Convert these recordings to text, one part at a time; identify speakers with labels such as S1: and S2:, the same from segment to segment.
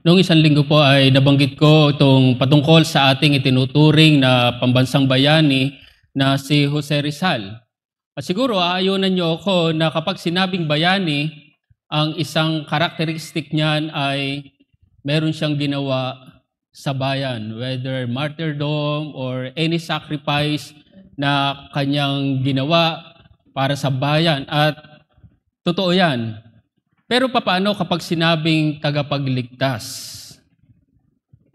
S1: Noong isang linggo po ay nabanggit ko itong patungkol sa ating itinuturing na pambansang bayani na si Jose Rizal. At siguro aayunan niyo ako na kapag sinabing bayani, ang isang karakteristik niyan ay meron siyang ginawa sa bayan, whether martyrdom or any sacrifice na kanyang ginawa para sa bayan. At totoo yan. Pero paano kapag sinabing tagapagligtas?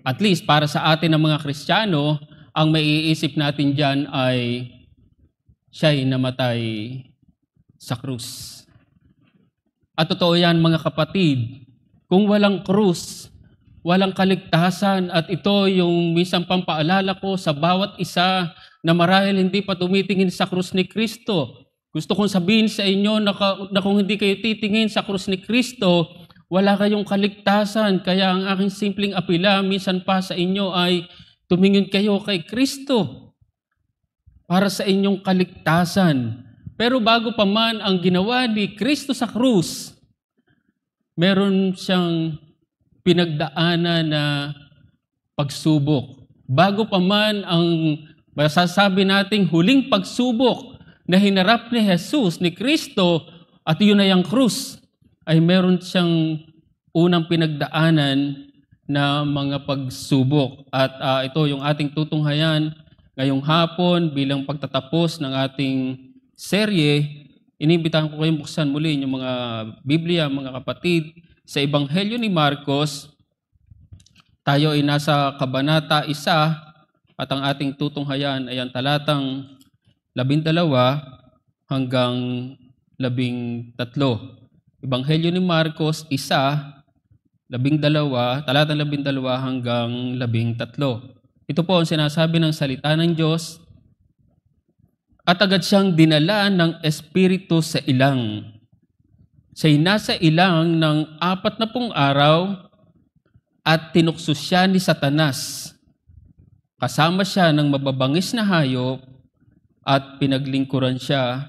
S1: At least para sa atin ng mga Kristiyano, ang maiisip natin dyan ay siya'y namatay sa krus. At totoo yan mga kapatid, kung walang krus, walang kaligtasan, at ito yung minsan pampaalala ko sa bawat isa na marahil hindi pa tumitingin sa krus ni Kristo. Gusto kong sabihin sa inyo na kung hindi kayo titingin sa krus ni Kristo, wala kayong kaligtasan. Kaya ang aking simpleng apela minsan pa sa inyo ay tumingin kayo kay Kristo para sa inyong kaligtasan. Pero bago pa man ang ginawa ni Kristo sa krus, meron siyang pinagdaanan na pagsubok. Bago pa man ang masasabi nating huling pagsubok na hinarap ni Jesus, ni Kristo, at yun ay ang krus, ay meron siyang unang pinagdaanan na mga pagsubok. At ito yung ating tutunghayan ngayong hapon bilang pagtatapos ng ating serye. Inimbitahan ko kayong buksan muli yung mga Biblia, mga kapatid, sa Ebanghelyo ni Marcos. Tayo ay nasa Kabanata 1 at ang ating tutunghayan ay ang talatang 12 hanggang 13. Ebanghelyo ni Marcos 1, 12, talatang 12 hanggang 13. Ito po ang sinasabi ng salita ng Diyos. At agad siyang dinala ng Espiritu sa ilang. Siya'y nasa ilang ng 40 araw at tinukso siya ni Satanas. Kasama siya ng mababangis na hayop at pinaglingkuran siya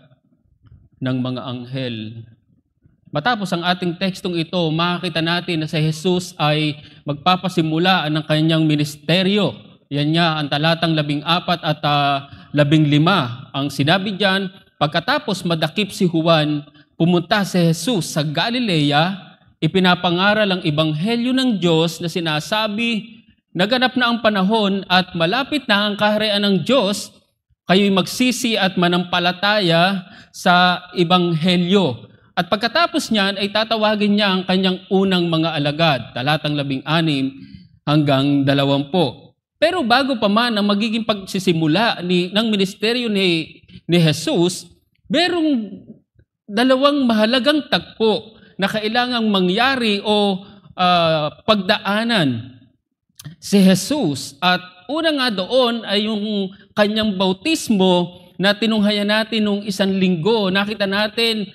S1: ng mga anghel. Matapos ang ating tekstong ito, makikita natin na si Jesus ay magpapasimula ng kanyang ministeryo. Yan nga ang talatang 14 at 15. Ang sinabi diyan, pagkatapos madakip si Juan, pumunta si Jesus sa Galilea, ipinapangaral ang ebanghelyo ng Diyos na sinasabi, naganap na ang panahon at malapit na ang kaharian ng Diyos, kayo'y magsisi at manampalataya sa ebanghelyo. At pagkatapos niyan ay tatawagin niya ang kanyang unang mga alagad, talatang 16 hanggang 20. Pero bago pa man ang magiging pagsisimula ng ministeryo ni Jesus, merong dalawang mahalagang tagpo na kailangang mangyari o pagdaanan si Jesus. At una nga doon ay yung kanyang bautismo na tinunghayan natin nung isang linggo. Nakita natin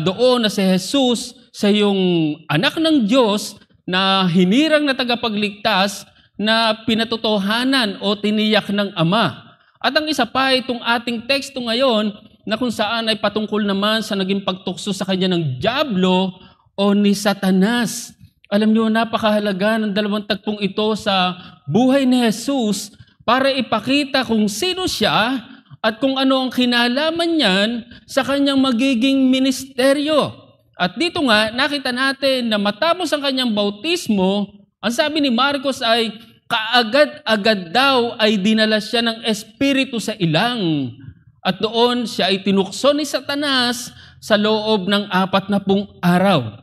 S1: doon na si Jesus sa yung anak ng Diyos na hinirang na tagapagligtas na pinatotohanan o tiniyak ng Ama. At ang isa pa itong ating teksto ngayon na kung saan ay patungkol naman sa naging pagtukso sa kanya ng dyablo o ni Satanas. Alam niyo, napakahalaga ng dalawang tagpong ito sa buhay ni Jesus para ipakita kung sino siya at kung ano ang kinalaman niyan sa kanyang magiging ministeryo. At dito nga, nakita natin na matapos ang kanyang bautismo, ang sabi ni Marcos ay kaagad-agad daw ay dinala siya ng Espiritu sa ilang. At doon siya ay tinukso ni Satanas sa loob ng 40 araw.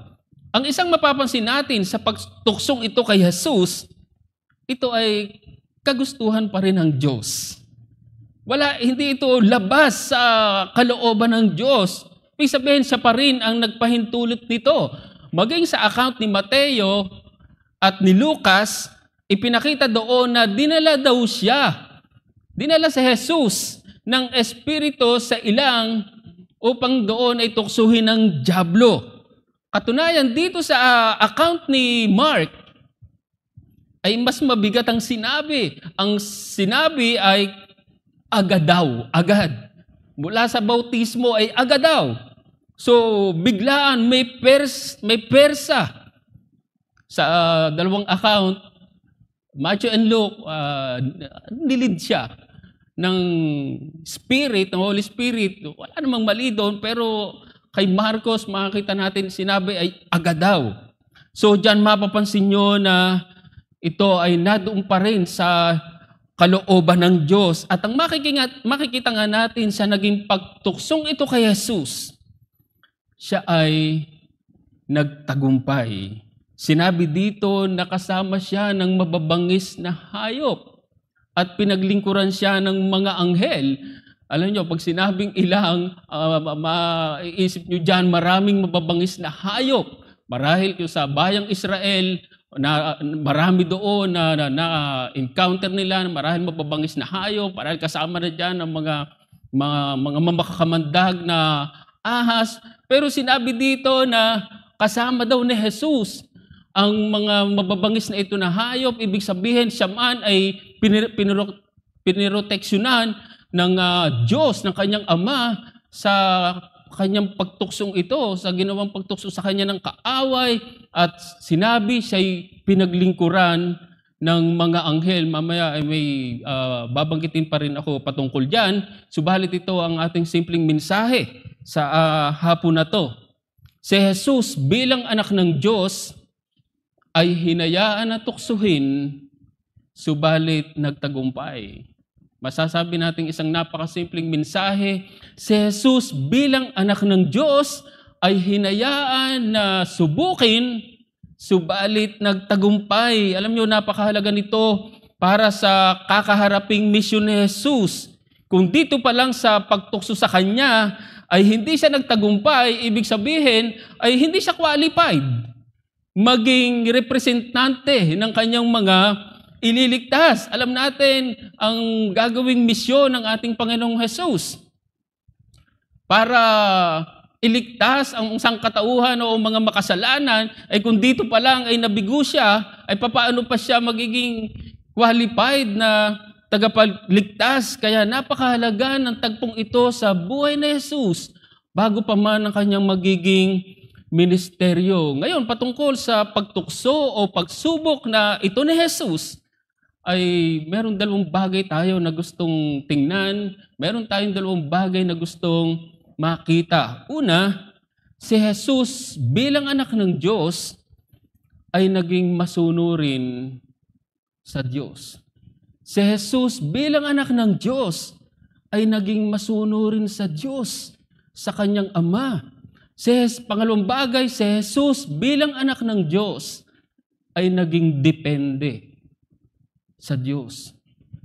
S1: Ang isang mapapansin natin sa pagtuksong ito kay Jesus, ito ay kagustuhan pa rin ng Diyos. Hindi ito labas sa kalooban ng Diyos. Ibig sabihin, siya pa rin ang nagpahintulot nito. Maging sa account ni Mateo at ni Lucas, ipinakita doon na dinala daw siya. Dinala si Jesus ng Espiritu sa ilang upang doon ay tuksuhin ng dyablo. Katunayan dito sa account ni Mark, ay mas mabigat ang sinabi. Ang sinabi ay agad daw, agad. Mula sa bautismo ay agad daw. So, biglaan, may persa sa dalawang account, Matthew and Luke, nilid siya ng Spirit, ng Holy Spirit. Wala namang mali doon, pero kay Marcos, makikita natin, sinabi ay agadaw. So, dyan mapapansin nyo na ito ay nadoon pa rin sa kalooban ng Diyos. At ang makikita nga natin sa naging pagtuksong ito kay Jesus, siya ay nagtagumpay. Sinabi dito na kasama siya ng mababangis na hayop at pinaglingkuran siya ng mga anghel. Alam nyo, pag sinabing ilang, maiisip nyo dyan, maraming mababangis na hayop. Marahil sa bayang Israel, na marami doon na encounter nila, marahil mababangis na hayop, marahil kasama na dyan ng mga makakamandag na ahas. Pero sinabi dito na kasama daw ni Jesus ang mga mababangis na ito na hayop. Ibig sabihin, siya man ay piniroteksyonan ng Diyos, ng kanyang Ama, sa kanyang pagtuksong ito, sa ginawang pagtukso sa kanya ng kaaway, at sinabi siya'y pinaglingkuran ng mga anghel. Mamaya ay may babanggitin pa rin ako patungkol dyan. Subalit ito ang ating simpleng mensahe sa hapon na to. Si Jesus bilang anak ng Diyos ay hinayaan na tuksuhin, subalit nagtagumpay. Masasabi natin isang napakasimpleng mensahe, si Jesus bilang anak ng Diyos ay hinayaan na subukin, subalit nagtagumpay. Alam niyo, napakahalaga nito para sa kakaharaping misyon ni Jesus. Kung dito pa lang sa pagtukso sa Kanya ay hindi siya nagtagumpay, ibig sabihin ay hindi siya qualified maging representante ng kanyang mga ililigtas. Alam natin ang gagawing misyon ng ating Panginoong Jesus para iligtas ang sangkatauhan o mga makasalanan, ay kung dito pa lang ay nabigo siya, ay papaano pa siya magiging qualified na tagapagligtas? Kaya napakahalaga ng tagpong ito sa buhay ni Jesus bago pa man ang kanyang magiging ministeryo. Ngayon, patungkol sa pagtukso o pagsubok na ito ni Jesus, ay meron dalawang bagay tayo na gustong tingnan. Meron tayong dalawang bagay na gustong makita. Una, si Jesus bilang anak ng Diyos ay naging masunurin sa Diyos. Si Jesus bilang anak ng Diyos ay naging masunurin sa Diyos, sa kanyang Ama. Pangalawang bagay, si Jesus bilang anak ng Diyos ay naging depende sa Diyos.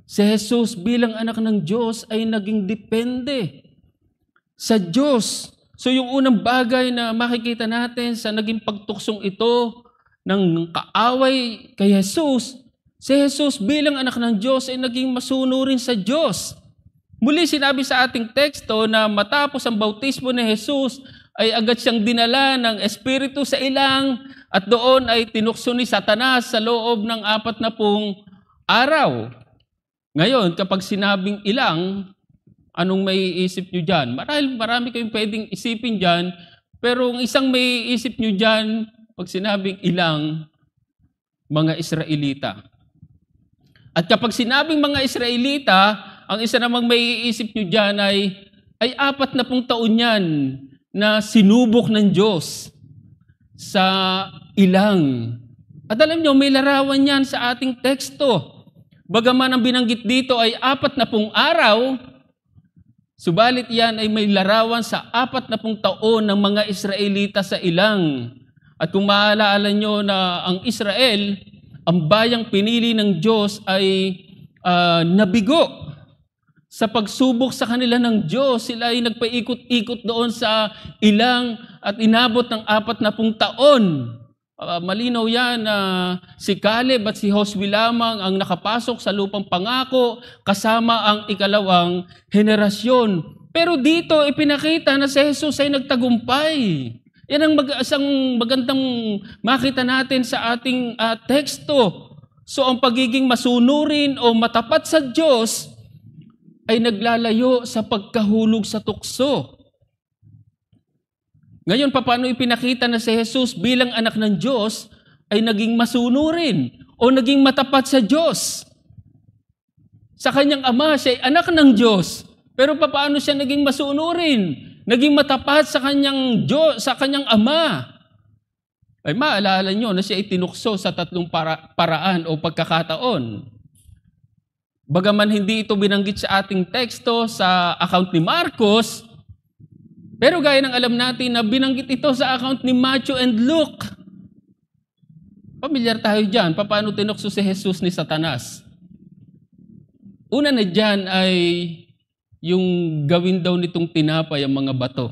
S1: Si Jesus bilang anak ng Diyos ay naging depende sa Diyos. So yung unang bagay na makikita natin sa naging pagtuksong ito ng kaaway kay Jesus, si Jesus bilang anak ng Diyos ay naging masunurin sa Diyos. Muli sinabi sa ating teksto na matapos ang bautismo ni Jesus, ay agad siyang dinala ng Espiritu sa ilang at doon ay tinukso ni Satanas sa loob ng 40 araw. Ngayon, kapag sinabing ilang, anong may isip nyo dyan? Marami kayong pwedeng isipin dyan, pero ang isang may isip nyo dyan, pag sinabing ilang, mga Israelita. At kapag sinabing mga Israelita, ang isa namang may isip nyo dyan ay 40 taon yan na sinubok ng Diyos sa ilang. At alam nyo, may larawan yan sa ating teksto. Bagaman ang binanggit dito ay 40 araw, subalit yan ay may larawan sa 40 taon ng mga Israelita sa ilang. At kung maaalala nyo na ang Israel, ang bayang pinili ng Diyos ay nabigo sa pagsubok sa kanila ng Diyos. Sila ay nagpaikot-ikot doon sa ilang at inabot ng 40 taon. Malinaw yan na si Caleb at si Josue lamang ang nakapasok sa lupang pangako kasama ang ikalawang henerasyon. Pero dito ipinakita na si Jesus ay nagtagumpay. Yan ang isang magandang makita natin sa ating teksto. So ang pagiging masunurin o matapat sa Diyos ay naglalayo sa pagkahulog sa tukso. Ngayon, paano ipinakita na si Jesus bilang anak ng Diyos ay naging masunurin o naging matapat sa Diyos. Sa kanyang ama, siya ay anak ng Diyos. Pero paano siya naging masunurin? Naging matapat sa kanyang Diyos, sa kanyang ama. Ay maalala nyo na siya ay tinukso sa tatlong paraan o pagkakataon. Bagaman hindi ito binanggit sa ating teksto sa account ni Marcos, pero gaya ng alam natin na binanggit ito sa account ni Matthew and Luke. Pamilyar tayo dyan, paano tinukso si Jesus ni Satanas. Una na dyan ay yung gawin daw nitong tinapay ang mga bato.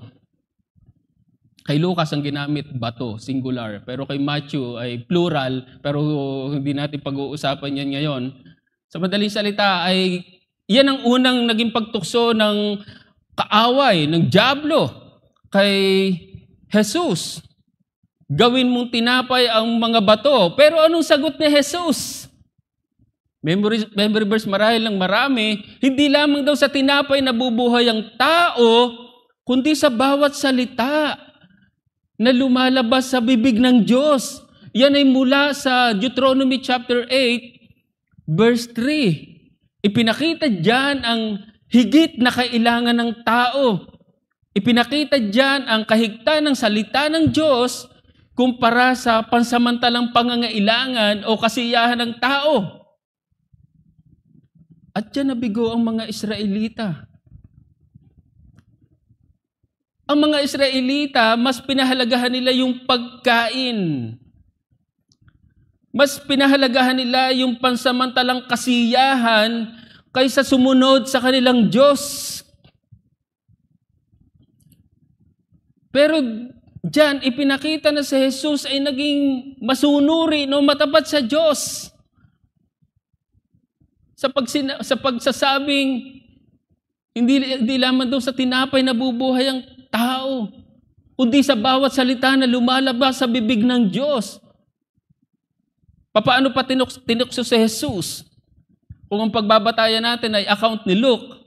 S1: Kay Lucas ang ginamit bato, singular. Pero kay Matthew ay plural, pero hindi natin pag-uusapan yan ngayon. Sa madaling salita ay yan ang unang naging pagtukso ng kaaway, ng dyablo kay Jesus. Gawin mong tinapay ang mga bato. Pero anong sagot ni Jesus? Memory verse marahil lang marami, hindi lamang daw sa tinapay nabubuhay ang tao, kundi sa bawat salita na lumalabas sa bibig ng Diyos. Yan ay mula sa Deuteronomy chapter 8, verse 3. Ipinakita diyan ang higit na kailangan ng tao. Ipinakita diyan ang kahigtan ng salita ng Diyos kumpara sa pansamantalang pangangailangan o kasiyahan ng tao. At diyan nabigo ang mga Israelita. Ang mga Israelita, mas pinahalagahan nila yung pagkain. Mas pinahalagahan nila yung pansamantalang kasiyahan kaysa sumunod sa kanilang Diyos. Pero diyan, ipinakita na si Jesus ay naging masunuri, no, matapat sa Diyos. Sa pagsasabing, hindi lamang daw sa tinapay nabubuhay ang tao, kundi sa bawat salita na lumalabas sa bibig ng Diyos. Paano pa tinukso si Jesus? Kung ang pagbabatayan natin ay account ni Luke,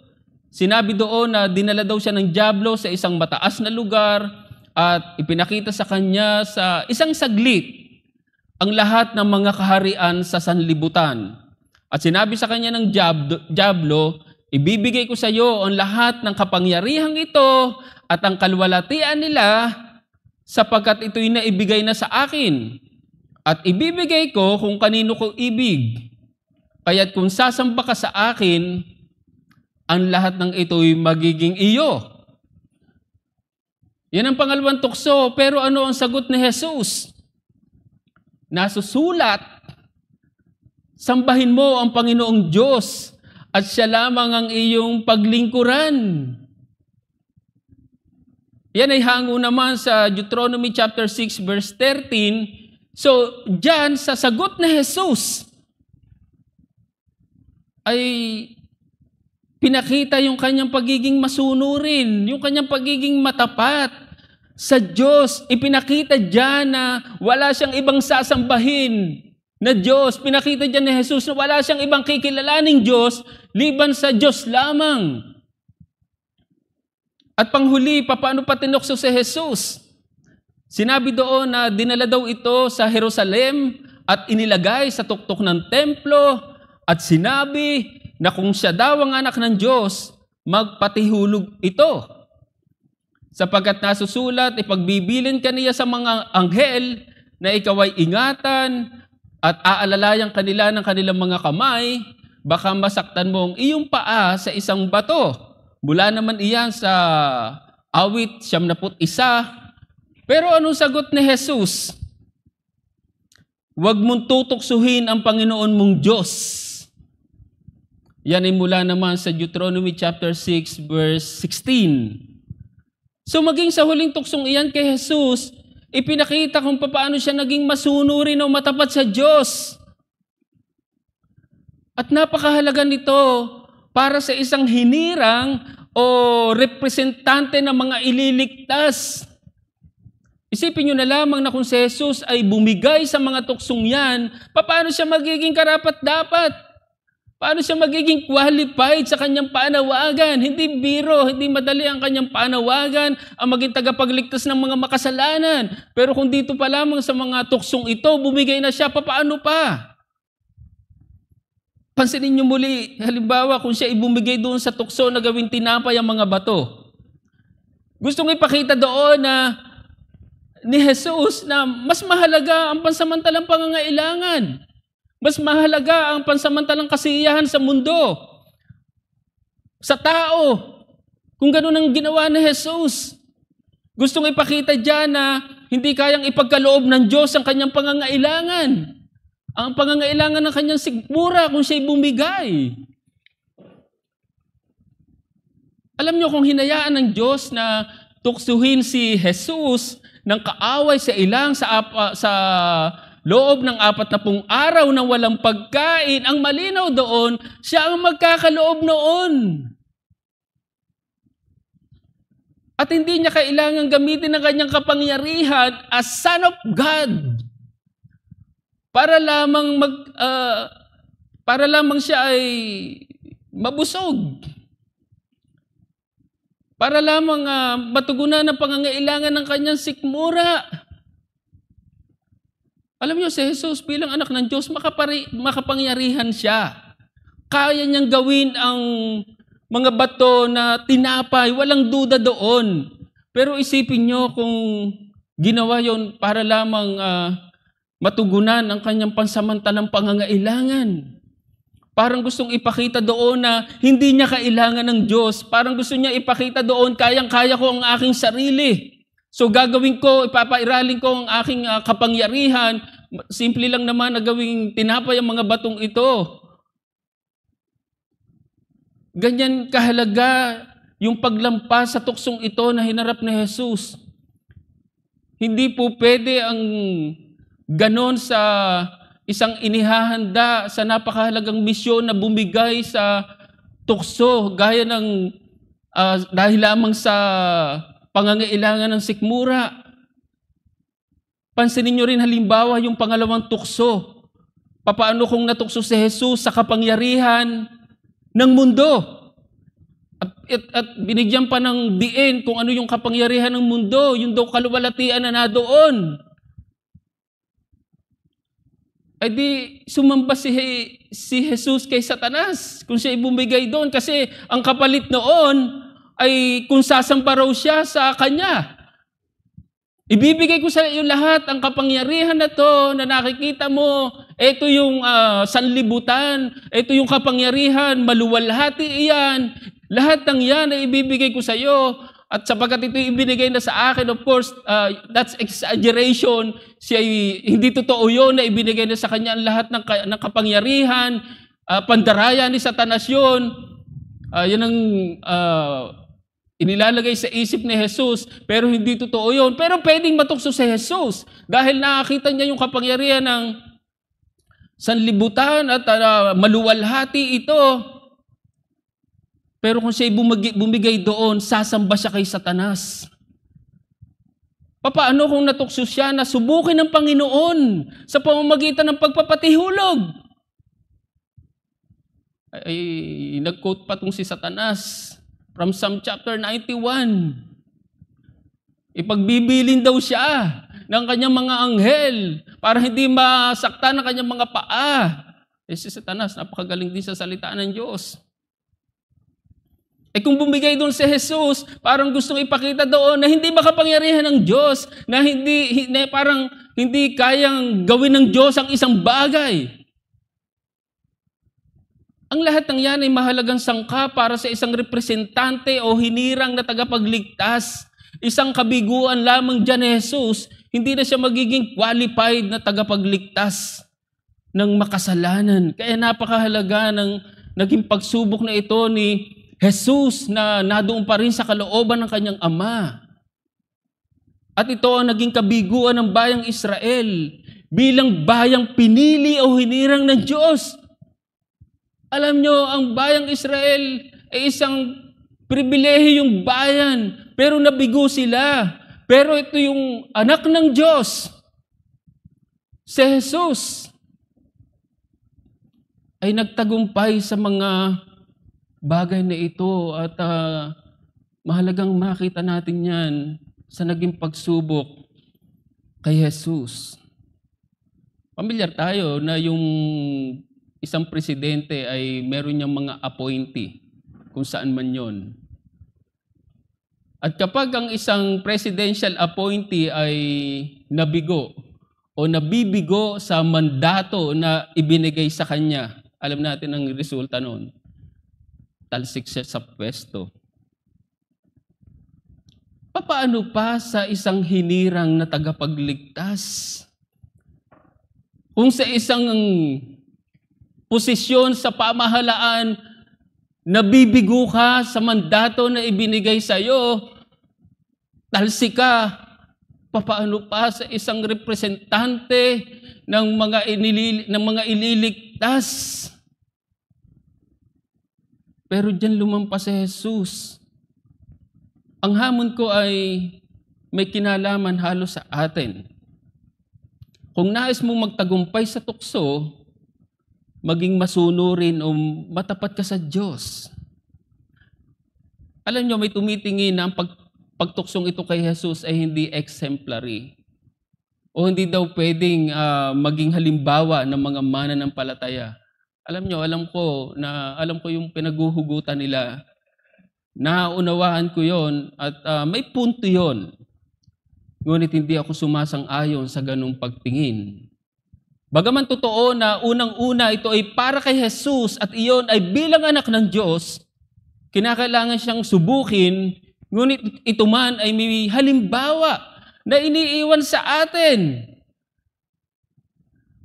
S1: sinabi doon na dinala daw siya ng dyablo sa isang mataas na lugar at ipinakita sa kanya sa isang saglit ang lahat ng mga kaharian sa sanlibutan. At sinabi sa kanya ng dyablo, ibibigay ko sa iyo ang lahat ng kapangyarihang ito at ang kalwalatian nila sapagkat ito'y naibigay na sa akin. At ibibigay ko kung kanino ko ibig. Kaya't kung sasamba ka sa akin, ang lahat ng ito'y magiging iyo. Yan ang pangalawang tukso. Pero ano ang sagot ni Jesus? Nasusulat, sambahin mo ang Panginoong Diyos at siya lamang ang iyong paglingkuran. Yan ay hango naman sa Deuteronomy chapter 6 verse 13. So, diyan sa sagot ni Jesus ay pinakita yung kanyang pagiging masunurin, yung kanyang pagiging matapat sa Diyos. Ipinakita diyan na wala siyang ibang sasambahin na Diyos. Pinakita diyan ni Jesus na wala siyang ibang kikilalaning Diyos liban sa Diyos lamang. At panghuli, paano pa tinukso si Jesus? Sinabi doon na dinala daw ito sa Jerusalem at inilagay sa tuktok ng templo at sinabi na kung siya daw ang anak ng Diyos, magpatihulog ito. Sapagkat nasusulat, ipagbibilin ka niya sa mga anghel na ikaw ay ingatan at aalalayan kanila ng kanilang mga kamay, baka masaktan mo ang iyong paa sa isang bato. Mula naman iyan sa awit 71. Pero anong sagot ni Jesus? Huwag mong tutuksuhin ang Panginoon mong Diyos. Yan ay mula naman sa Deuteronomy chapter 6 verse 16. So maging sa huling tuksong iyan kay Jesus, ipinakita kung paano siya naging masunurin o matapat sa Diyos. At napakahalaga nito para sa isang hinirang o representante ng mga ililigtas. Isipin nyo na lamang na kung si Jesus ay bumigay sa mga tuksong yan, paano siya magiging karapat-dapat? Paano siya magiging qualified sa kanyang panawagan? Hindi biro, hindi madali ang kanyang panawagan ang maging tagapagligtas ng mga makasalanan. Pero kung dito pa lamang sa mga tuksong ito, bumigay na siya, paano pa? Pansinin niyo muli, halimbawa kung siya ibumigay doon sa tukso na gawing tinapay ang mga bato. Gustong ipakita doon na ni Jesus na mas mahalaga ang pansamantalang pangangailangan. Mas mahalaga ang pansamantalang kasiyahan sa mundo, sa tao. Kung gano'n ang ginawa ni Jesus. Gustong ipakita dyan na hindi kayang ipagkaloob ng Diyos ang kanyang pangangailangan. Ang pangangailangan ng kanyang sikmura kung siya'y bumigay. Alam niyo kung hinayaan ng Diyos na tuksuhin si Jesus ng kaaway sa ilang sa loob ng 40 araw na walang pagkain, ang malinaw doon, siya ang magkakaloob noon. At hindi niya kailangan gamitin ang kanyang kapangyarihan as Son of God para lamang siya ay mabusog. Para lamang matugunan ang pangangailangan ng kanyang sikmura. Alam niyo, si Jesus bilang anak ng Diyos, makapangyarihan siya. Kaya niyang gawin ang mga bato na tinapay, walang duda doon. Pero isipin niyo kung ginawa yon para lamang matugunan ang kanyang pansamantalang pangangailangan. Parang gustong ipakita doon na hindi niya kailangan ng Diyos. Parang gusto niya ipakita doon, kayang-kaya ko ang aking sarili. So gagawin ko, ipapairalin ko ang aking kapangyarihan. Simple lang naman na gawing tinapay ang mga batong ito. Ganyan kahalaga yung paglampas sa tuksong ito na hinarap ni Jesus. Hindi po pwede ang ganon sa isang inihahanda sa napakahalagang misyon na bumigay sa tukso gaya ng dahil lamang sa pangangailangan ng sikmura. Pansinin niyo rin halimbawa yung pangalawang tukso. Papaano kung natukso si Jesus sa kapangyarihan ng mundo? At binigyan pa ng diin kung ano yung kapangyarihan ng mundo, yung daw kaluwalhatian na nadoon. Ay di sumamba si Jesus kay Satanas kung siya ibumigay doon kasi ang kapalit noon ay kung sasamba raw siya sa kanya. Ibibigay ko sa iyo lahat ang kapangyarihan na to na nakikita mo. Ito yung sanlibutan, ito yung kapangyarihan, maluwalhati iyan. Lahat ng yan ay ibibigay ko sa iyo. At sapagkat ito ibinigay na sa akin, of course, that's exaggeration. Hindi totoo yun na ibinigay na sa kanya ang lahat ng kapangyarihan, pandaraya ni Satanas yun. Yan ang inilalagay sa isip ni Jesus, pero hindi totoo yun. Pero pwedeng matukso si Jesus dahil nakakita niya yung kapangyarihan ng sanlibutan at maluwalhati ito. Pero kung siya bumigay doon, sasamba siya kay Satanas. Paano kung natukso siya na subukin ng Panginoon sa pamamagitan ng pagpapatihulog? Ay nag-quote pa itong si Satanas from Psalm chapter 91. Ipagbibilin daw siya ng kanyang mga anghel para hindi masaktan ang kanyang mga paa. Si Satanas, napakagaling din sa salita ng Diyos. Kung bumigay doon si Jesus, parang gustong ipakita doon na hindi makapangyarihan ng Diyos, na parang hindi kayang gawin ng Diyos ang isang bagay. Ang lahat ng yan ay mahalagang sangka para sa isang representante o hinirang na tagapagligtas. Isang kabiguan lamang dyan ni Jesus, hindi na siya magiging qualified na tagapagligtas ng makasalanan. Kaya napakahalaga ng naging pagsubok na ito ni Jesus na nadoon pa rin sa kalooban ng kanyang Ama. At ito ang naging kabiguan ng bayang Israel bilang bayang pinili o hinirang ng Diyos. Alam nyo, ang bayang Israel ay isang pribilehiyong bayan, pero nabigo sila. Pero ito yung anak ng Diyos, si Jesus. ay nagtagumpay sa mga bagay na ito at mahalagang makita natin yan sa naging pagsubok kay Jesus. Pamilyar tayo na yung isang presidente ay meron niyang mga appointee kung saan man yon. At kapag ang isang presidential appointee ay nabigo o nabibigo sa mandato na ibinigay sa kanya, alam natin ang resulta noon. Talsik siya sa pwesto. Paano pa sa isang hinirang na tagapagligtas? Kung sa isang posisyon sa pamahalaan, nabibigo ka sa mandato na ibinigay sa iyo, talsik ka, paano pa sa isang representante ng mga ililigtas? Pero diyan lumampas si Jesus. Ang hamon ko ay may kinalaman halos sa atin. Kung nais mong magtagumpay sa tukso, maging masunurin o matapat ka sa Diyos. Alam nyo, may tumitingin na ang pagtuksong ito kay Jesus ay hindi exemplary. O hindi daw pwedeng maging halimbawa ng mga mananampalataya. Alam ko yung pinaguhugutan nila. Naunawaan ko yon at may punto yon. Ngunit hindi ako sumasang-ayon sa ganung pagtingin. Bagaman totoo na unang-una ito ay para kay Jesus at iyon ay bilang anak ng Diyos, kinakailangan siyang subukin, ngunit ito man ay may halimbawa na iniiwan sa atin.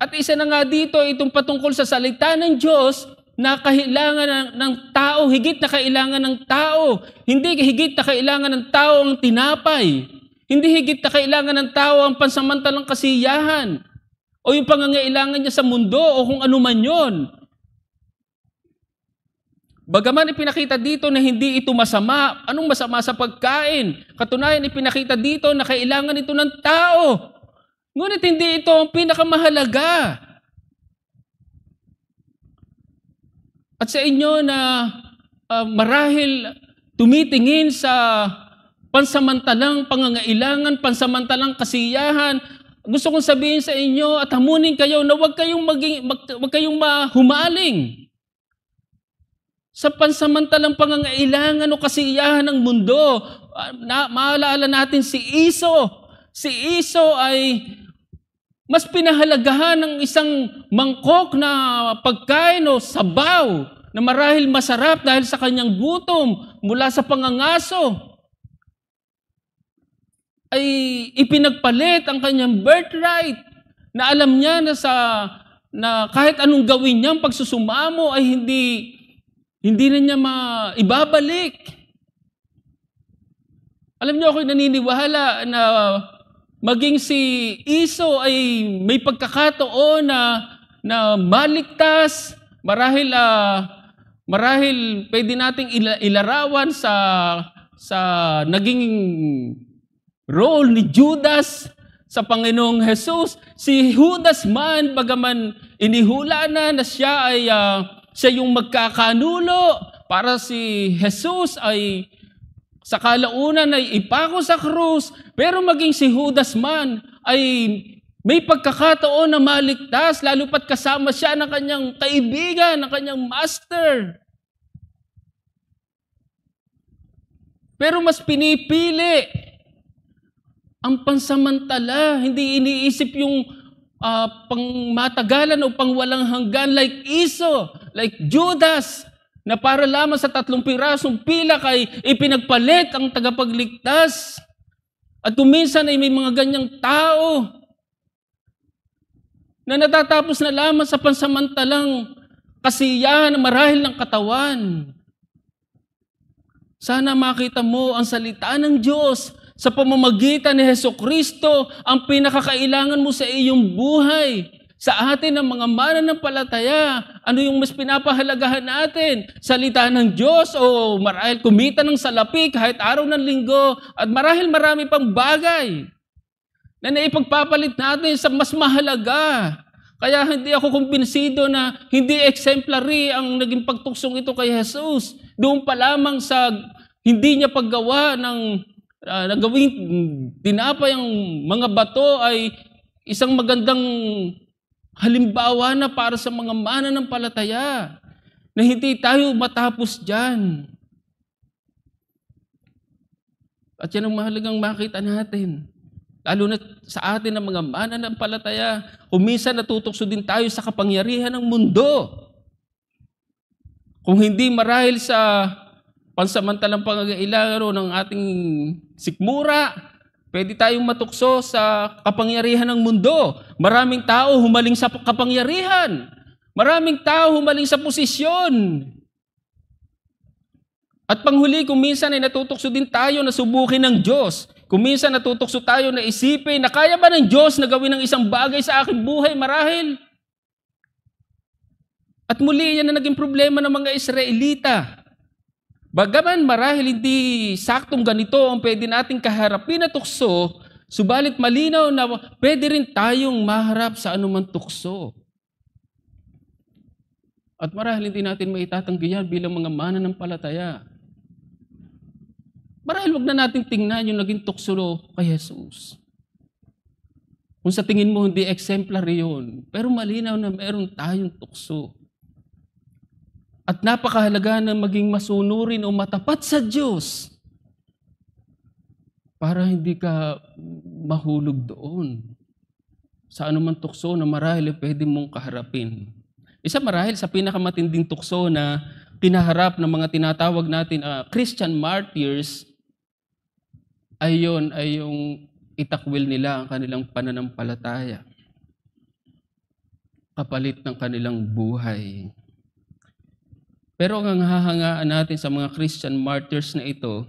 S1: At isa na nga dito itong patungkol sa salita ng Diyos na kailangan ng tao, higit na kailangan ng tao. Hindi higit na kailangan ng tao ang tinapay. Hindi higit na kailangan ng tao ang pansamantalang kasiyahan o yung pangangailangan niya sa mundo o kung ano man yon. Bagaman ipinakita dito na hindi ito masama, anong masama sa pagkain? Katunayan ipinakita dito na kailangan ito ng tao. Ngunit hindi ito ang pinakamahalaga. At sa inyo na marahil tumitingin sa pansamantalang pangangailangan, pansamantalang kasiyahan, gusto kong sabihin sa inyo at hamunin kayo na huwag kayong humaling sa pansamantalang pangangailangan o kasiyahan ng mundo. Maalala natin si Iso. Si Iso ay mas pinahalagahan ng isang mangkok na pagkain o sabaw na marahil masarap dahil sa kanyang gutom mula sa pangangaso. Ay ipinagpalit ang kanyang birthright na alam niya na kahit anong gawin niya ang pagsusumamo ay hindi na niya maibabalik. Alam niyo ako'y naniniwala na maging si Iso ay may pagkakataon na maligtas, marahil pwede nating ilarawan sa naging role ni Judas sa Panginoong Jesus. Si Judas man, bagaman inihula na siya yung magkakanulo para si Jesus ay sa kalaunan ay ipako sa krus, pero maging si Judas man ay may pagkakataon na maligtas, lalo pat kasama siya ng kanyang kaibigan, ng kanyang master. Pero mas pinipili ang pansamantala, hindi iniisip yung pangmatagalan o pangwalang hanggan like Iso, like Judas, na para lamang sa 3 pirasong pilak ay ipinagpalit ang tagapagligtas. At kuminsan ay may mga ganyang tao na natatapos na lamang sa pansamantalang kasiyahan marahil ng katawan. Sana makita mo ang salita ng Diyos sa pamamagitan ni Hesukristo, ang pinakakailangan mo sa iyong buhay. Sa atin ang mga mananampalataya, ano yung mas pinapahalagahan natin? Salita ng Diyos o marahil kumita ng salapi kahit araw ng linggo at marahil marami pang bagay na naipagpapalit natin sa mas mahalaga. Kaya hindi ako kumbinsido na hindi exemplary ang naging pagtuksong ito kay Jesus. Doon pa lamang sa hindi niya paggawa ng nagawing tinapay ang mga bato ay isang magandang halimbawa na para sa mga mananampalataya na hindi tayo matapos dyan. At yan ang mahalagang makita natin. Lalo na sa atin ng mga mananampalataya, kung minsan natutukso din tayo sa kapangyarihan ng mundo. Kung hindi marahil sa pansamantalang pangangailangan ng ating sikmura, pwede tayong matukso sa kapangyarihan ng mundo. Maraming tao humaling sa kapangyarihan. Maraming tao humaling sa posisyon. At panghuli, kung minsan ay natutukso din tayo na subukin ng Diyos. Kung minsan natutukso tayo na isipin na kaya ba ng Diyos na gawin ng isang bagay sa aking buhay marahil? At muli, yan na naging problema ng mga Israelita. Bagaman marahil hindi saktong ganito ang pwede nating kaharapin na tukso, subalit malinaw na pwede rin tayong maharap sa anumang tukso. At marahil hindi natin maitatanggi yan bilang mga mananampalataya. Marahil wag na natin tingnan yung naging tukso kay Jesus. Kung sa tingin mo hindi exemplary yun, pero malinaw na meron tayong tukso. At napakahalaga na maging masunurin o matapat sa Diyos para hindi ka mahulog doon sa anumang tukso na marahil pwede mong kaharapin. Isa marahil sa pinakamatinding tukso na kinaharap ng mga tinatawag natin Christian martyrs ay yung itakwil nila ang kanilang pananampalataya kapalit ng kanilang buhay. Pero ang hahangaan natin sa mga Christian martyrs na ito,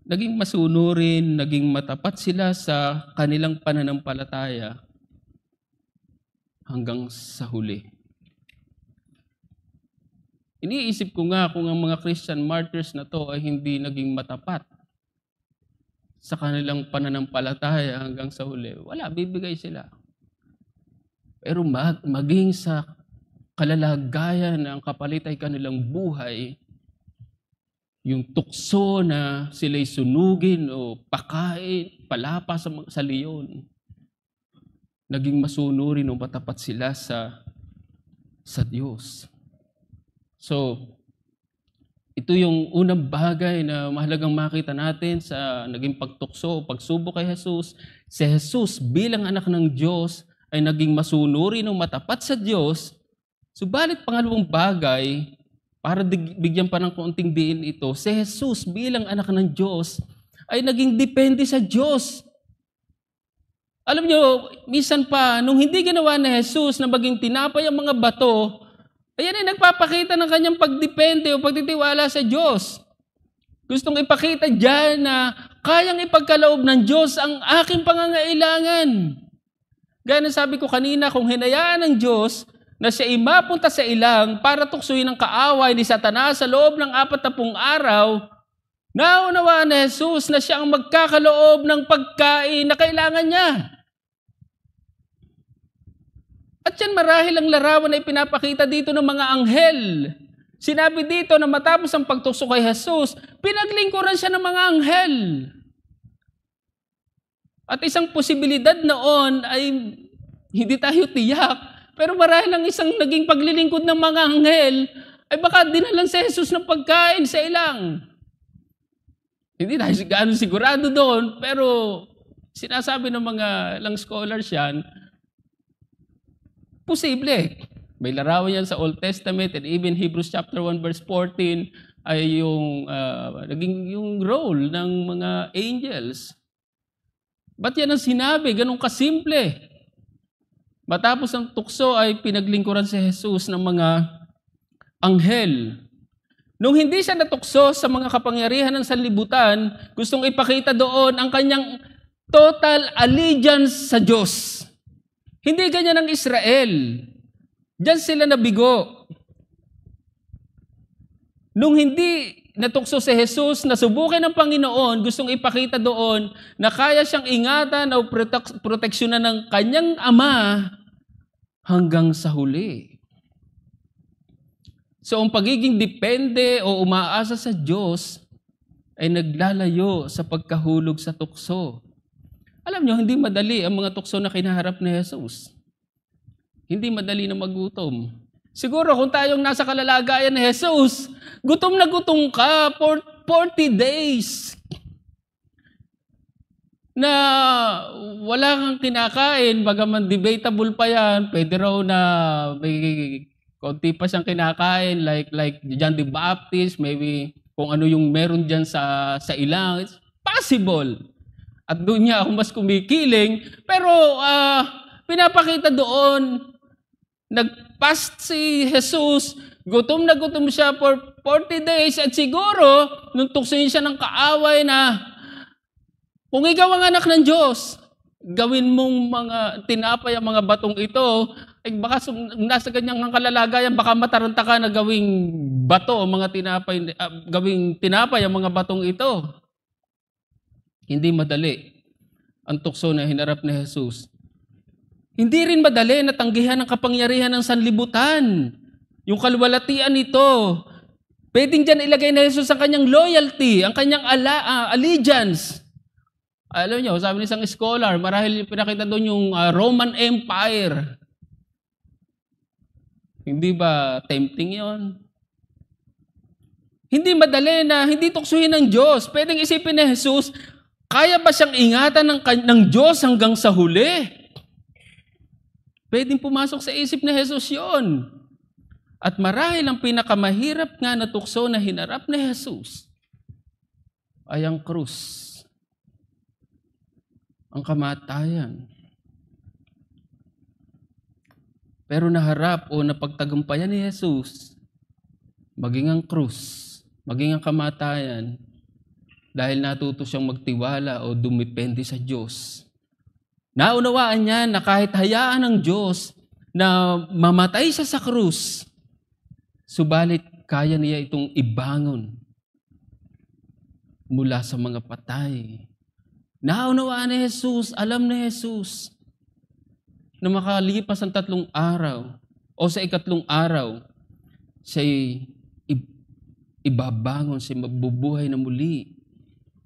S1: naging masunurin, naging matapat sila sa kanilang pananampalataya hanggang sa huli. Iniisip ko nga kung ang mga Christian martyrs na to ay hindi naging matapat sa kanilang pananampalataya hanggang sa huli, wala, bibigay sila. Pero maging sa kalalagayan na ang kapalit ay kanilang buhay, yung tukso na sila'y sunugin o pakain, palapa sa leon, naging masunurin o matapat sila sa Diyos. So, ito yung unang bagay na mahalagang makita natin sa naging pagtukso o pagsubok kay Jesus. Si Jesus bilang anak ng Diyos ay naging masunurin o matapat sa Diyos. Subalit pangalawang bagay, para bigyan pa ng konting diin ito, si Jesus bilang anak ng Diyos ay naging depende sa Diyos. Alam nyo, minsan pa, nung hindi ginawa ni Jesus na maging tinapay ang mga bato, ayan ay nagpapakita ng kanyang pagdepende o pagtitiwala sa Diyos. Gustong ipakita dyan na kayang ipagkaloob ng Diyos ang aking pangangailangan. Gaya na sabi ko kanina, kung hinayaan ng Diyos na siya mapunta sa ilang para tuksuhin ang kaaway ni Satanas sa loob ng 40 araw, naunawaan ni Jesus na siya ang magkakaloob ng pagkain na kailangan niya. At yan marahil ang larawan na ipinapakita dito ng mga anghel. Sinabi dito na matapos ang pagtukso kay Jesus, pinaglingkuran siya ng mga anghel. At isang posibilidad noon ay hindi tayo tiyak, pero marahil ang isang naging paglilingkod ng mga anghel ay baka dinalan si Jesus ng pagkain sa ilang. Hindi tayo gaano sigurado doon, pero sinasabi ng mga ilang scholars yan, posible. May larawan yan sa Old Testament and even Hebrews chapter 1 verse 14 ay naging yung role ng mga angels. Ba't yan ang sinabi? Ganun kasimple. Matapos ang tukso ay pinaglingkuran si Jesus ng mga anghel. Nung hindi siya natukso sa mga kapangyarihan ng sanlibutan, gustong ipakita doon ang kanyang total allegiance sa Diyos. Hindi ganyan ang Israel. Diyan sila nabigo. Nung hindi natukso si Jesus, nasubukin ng Panginoon, gustong ipakita doon na kaya siyang ingatan o proteksyonan ng kanyang ama hanggang sa huli. So ang pagiging depende o umaasa sa Diyos ay naglalayo sa pagkahulog sa tukso. Alam nyo, hindi madali ang mga tukso na kinaharap ni Jesus. Hindi madali na magutom. Siguro kung tayong nasa kalalagayan ni Jesus, gutom na gutom ka for 40 days. Na wala kang kinakain, bagaman debatable pa yan, pwede raw na may konti pa siyang kinakain, like John the Baptist, maybe kung ano yung meron dyan sa ilang, it's possible. At doon niya ako mas kumikiling, pero pinapakita doon, nag-fast si Jesus, gutom na gutom siya for 40 days, at siguro, nung tuksoin siya ng kaaway na, kung ikaw ang anak ng Diyos, gawin mong mga tinapay ang mga batong ito, ay baka nasa ganyang kalalagayan, baka mataranta ka na gawing bato, mga tinapay, gawing tinapay ang mga batong ito. Hindi madali ang tukso na hinarap ni Jesus. Hindi rin madali na tanggihan ang kapangyarihan ng sanlibutan. Yung kalwalatian nito. Pwedeng dyan ilagay na Jesus ang kanyang loyalty, ang kanyang allegiance. Alam nyo, sabi ng isang scholar, marahil pinakita doon yung Roman Empire. Hindi ba tempting yon? Hindi madali na hindi tuksuhin ng Diyos. Pwedeng isipin ni Jesus, kaya ba siyang ingatan ng Diyos hanggang sa huli? Pwedeng pumasok sa isip ni Jesus yon. At marahil ang pinakamahirap nga na tukso na hinarap ni Jesus ay ang krus. Ang kamatayan. Pero naharap o napagtagumpayan ni Jesus, maging ang krus, maging ang kamatayan, dahil natuto siyang magtiwala o dumipende sa Diyos. Naunawaan niya na kahit hayaan ng Diyos na mamatay siya sa krus, subalit kaya niya itong ibangon mula sa mga patay. Naunawaan ni Jesus, alam ni Jesus, na makalipas ang 3 araw o sa 4 araw, siya'y ibabangon, siya'y mabubuhay na muli.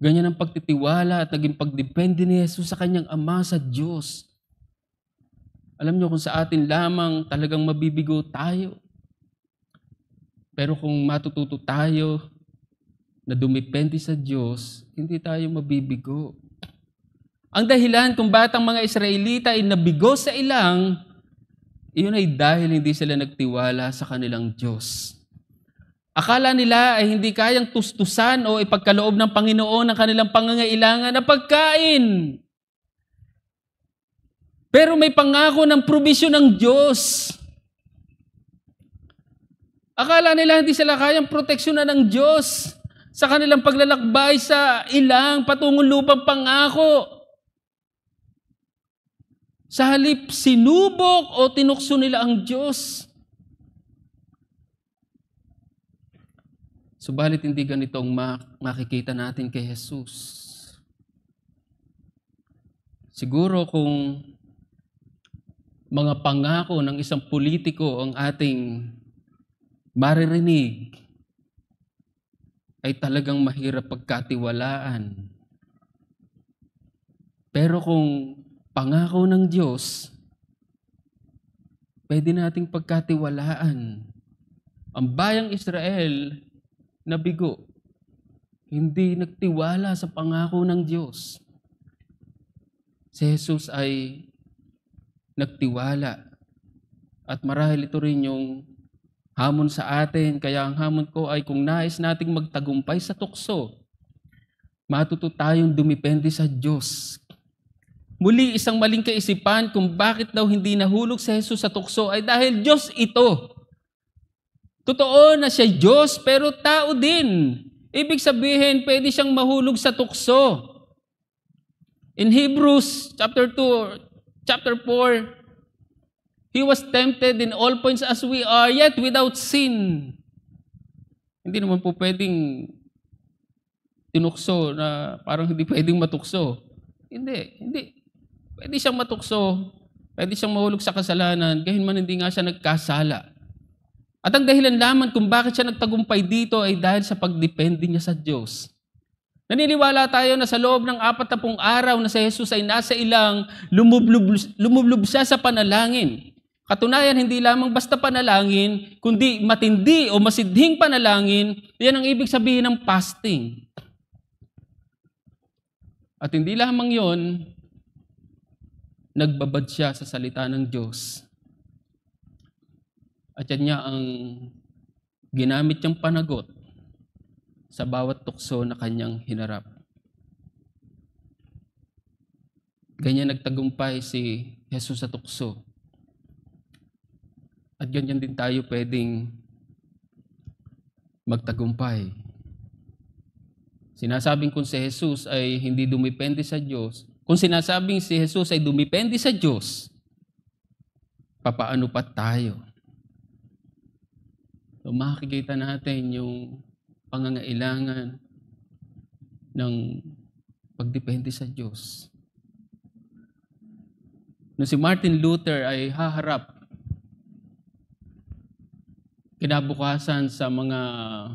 S1: Ganyan ang pagtitiwala at naging pagdepende ni Jesus sa kanyang Ama, sa Diyos. Alam niyo, kung sa atin lamang talagang mabibigo tayo. Pero kung matututo tayo na dumipende sa Diyos, hindi tayo mabibigo. Ang dahilan kung bakit ang mga Israelita ay nabigo sa ilang, iyon ay dahil hindi sila nagtiwala sa kanilang Diyos. Akala nila ay hindi kayang tustusan o ipagkaloob ng Panginoon ang kanilang pangangailangan na pagkain. Pero may pangako ng probisyon ng Diyos. Akala nila hindi sila kayang proteksyonan ng Diyos sa kanilang paglalakbay sa ilang patungong lupang pangako. Sa halip sinubok o tinukso nila ang Diyos. Subalit hindi ganito ang makikita natin kay Jesus. Siguro kung mga pangako ng isang politiko ang ating maririnig, ay talagang mahirap pagkatiwalaan. Pero kung pangako ng Diyos, pwede nating pagkatiwalaan. Ang bayang Israel, nabigo. Hindi nagtiwala sa pangako ng Diyos. Si Jesus ay nagtiwala. At marahil ito rin yung hamon sa atin. Kaya ang hamon ko ay kung nais nating magtagumpay sa tukso, matuto tayong dumipende sa Diyos. Muli, isang maling kaisipan kung bakit daw hindi nahulog si Jesus sa tukso ay dahil Diyos ito. Totoo na siya Diyos, pero tao din. Ibig sabihin, pwede siyang mahulog sa tukso. In Hebrews chapter 2, chapter 4, He was tempted in all points as we are, yet without sin. Hindi naman po pwedeng tinukso na parang hindi pwedeng matukso. Hindi. Pwede siyang matukso, Pwede siyang mahulog sa kasalanan, gayunman hindi nga siya nagkasala. At ang dahilan lamang kung bakit siya nagtagumpay dito ay dahil sa pagdepende niya sa Diyos. Naniniwala tayo na sa loob ng 40 araw na si Jesus ay nasa ilang, lumublob siya sa panalangin. Katunayan, hindi lamang basta panalangin, kundi matindi o masidhing panalangin, yan ang ibig sabihin ng fasting. At hindi lamang yon, nagbabad siya sa salita ng Diyos. At yan niya ang ginamit niyang panagot sa bawat tukso na kanyang hinarap. Ganyan nagtagumpay si Jesus sa tukso. At ganyan din tayo pwedeng magtagumpay. Sinasabing kung si Jesus ay hindi dumipende sa Diyos, kung sinasabing si Jesus ay dumipende sa Diyos, papaano pa tayo? So, makikita natin yung pangangailangan ng pagdepende sa Diyos. Nung si Martin Luther ay haharap kinabukasan sa mga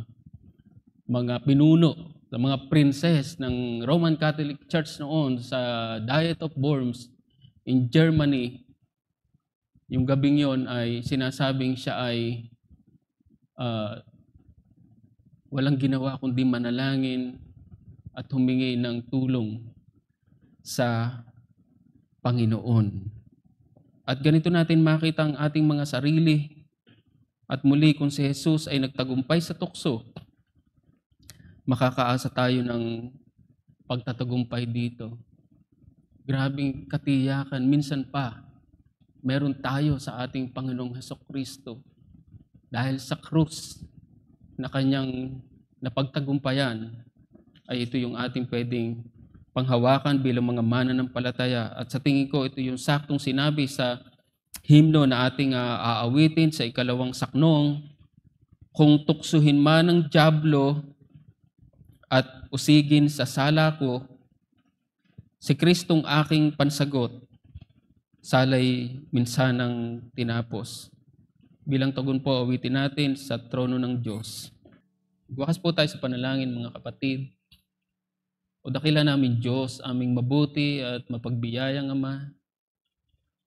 S1: pinuno, sa mga princess ng Roman Catholic Church noon sa Diet of Worms in Germany, yung gabing yon ay sinasabing siya ay walang ginawa kundi manalangin at humingi ng tulong sa Panginoon. At ganito natin makita ang ating mga sarili. At muli kung si Jesus ay nagtagumpay sa tukso, makakaasa tayo ng pagtatagumpay dito. Grabing katiyakan, minsan pa, meron tayo sa ating Panginoong Hesukristo dahil sa krus na kanyang napagtagumpayan, ay ito yung ating pwedeng panghawakan bilang mga mananampalataya. At sa tingin ko, ito yung saktong sinabi sa himno na ating aawitin sa 2 saknong, kung tuksuhin man ng dyablo at usigin sa sala ko, si Kristong aking pansagot, salay minsanang tinapos. Bilang tugon po, awitin natin sa trono ng Diyos. Wakas po tayo sa panalangin, mga kapatid. O dakila namin Diyos, aming mabuti at mapagbiyayang Ama.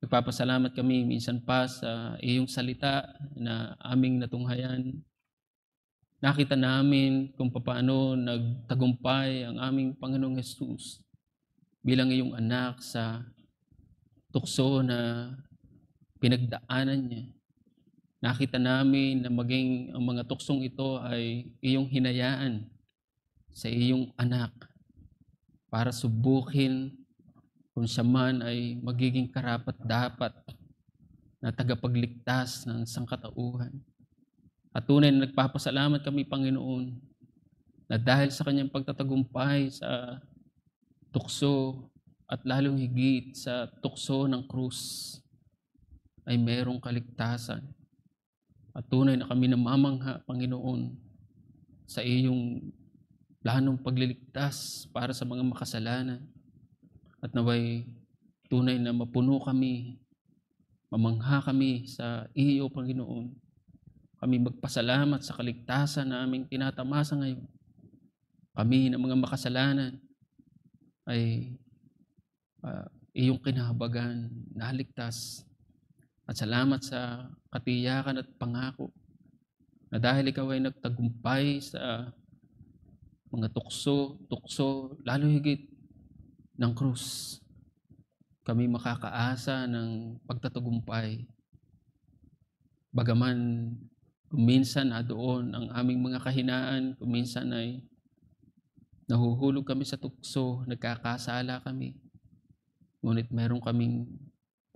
S1: Nagpapasalamat kami minsan pa sa iyong salita na aming natunghayan. Nakita namin kung paano nagtagumpay ang aming Panginoong Jesus bilang iyong anak sa tukso na pinagdaanan niya. Nakita namin na maging ang mga tuksong ito ay iyong hinayaan sa iyong anak para subukin kung siya man ay magiging karapat-dapat na tagapagligtas ng sangkatauhan. At tunay na nagpapasalamat kami, Panginoon, na dahil sa kanyang pagtatagumpay sa tukso at lalong higit sa tukso ng krus, ay mayroong kaligtasan. At tunay na kami namamangha, Panginoon, sa iyong planong pagliligtas para sa mga makasalanan. At naway tunay na mapuno kami, mamangha kami sa iyo, Panginoon. Kami magpasalamat sa kaligtasan na aming tinatamasa ngayon. Kami na mga makasalanan ay iyong kinahabagan, naligtas. At salamat sa katiyakan at pangako na dahil ikaw ay nagtagumpay sa mga tukso, lalo higit ng krus, kami makakaasa ng pagtatagumpay. Bagaman kuminsan doon ang aming mga kahinaan, kuminsan ay nahuhulog kami sa tukso, nagkakasala kami, ngunit meron kaming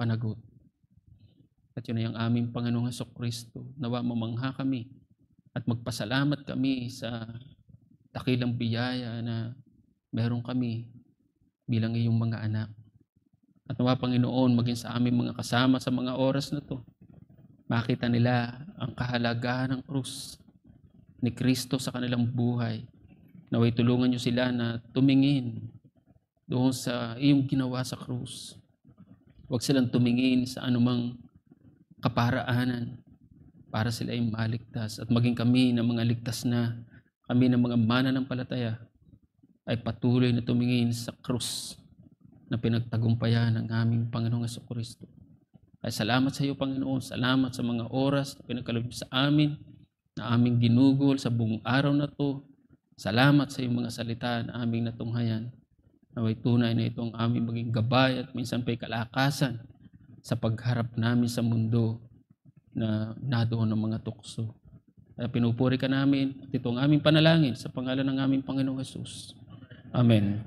S1: panagot. At yun ay ang aming Panginoong Hesukristo. Nawa mamangha kami at magpasalamat kami sa dakilang biyaya na meron kami bilang iyong mga anak. At nawa, Panginoon, maging sa aming mga kasama sa mga oras na to, makita nila ang kahalagahan ng krus ni Kristo sa kanilang buhay. Naway tulungan niyo sila na tumingin doon sa iyong ginawa sa krus. Huwag silang tumingin sa anumang kaparaanan para sila ay maligtas. At maging kami ng mga ligtas na, kami ng mga mananampalataya, ay patuloy na tumingin sa krus na pinagtagumpayan ng aming Panginoong Jesucristo. Ay salamat sa iyo, Panginoon. Salamat sa mga oras na pinagkaloob sa amin, na aming ginugol sa buong araw na to. Salamat sa iyong mga salita na aming natunghayan. Naway tunay na ito ang aming maging gabay at minsan pa'y kalakasan sa pagharap namin sa mundo na nadoon ng mga tukso. Kaya pinupuri ka namin at ito ang aming panalangin sa pangalan ng aming Panginoong Jesus. Amen.